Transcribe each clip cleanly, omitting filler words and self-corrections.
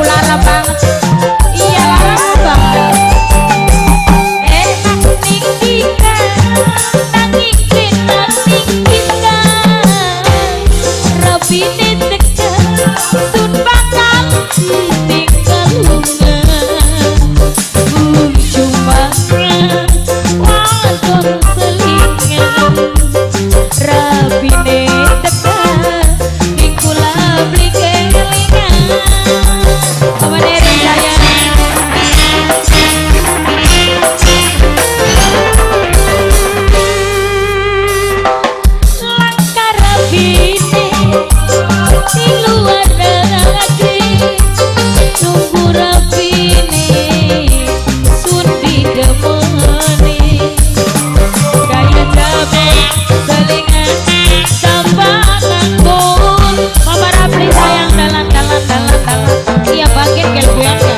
lara banget. Iya lara banget. Enak ning kita, nanging enak ning kita. Rabine tekan, sun bakal ditinggal lungan. Cuma wadon selingan. Rabine tekan, dikula beli kelingan. Mama Neri sayang. Langkah Rabine di luar negeri, nunggu Rabine sun didemeni. Gaya jabe selingan tambah nganggur. Mama Rapli sayang dalam. Iya bangkit kelbuannya.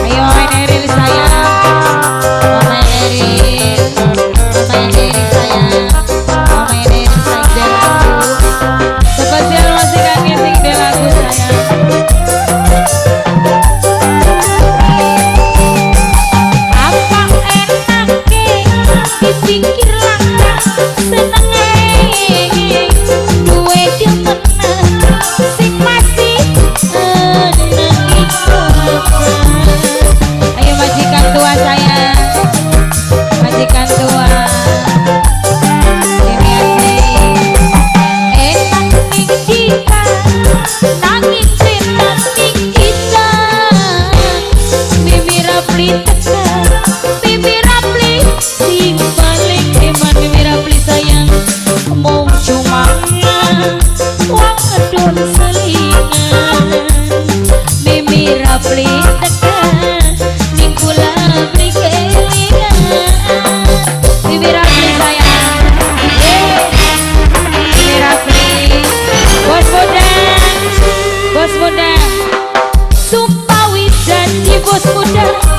Ayo Mama Neri sayang. Mama Neri sayang. Mama Neri sayang. Spesial majikannya sing de lagu sayang. Apa enaknya dipikir langkah senenge duwe demenan sing masih eneng iku. Ayo majikan tua sayang, majikan tua ini asik. Enak ning kita, nanging enak ning kita. Mimi Rapli tekan, Mimi Rapli sing paling eman. Mimi Rapli sayang, mau cuma wadon selingan. Mimi Rapli tekan, ning kula beli kelingan. Mimi Rapli sayang. Mimi Rapli, bos muda, sumpawi jadi bos muda.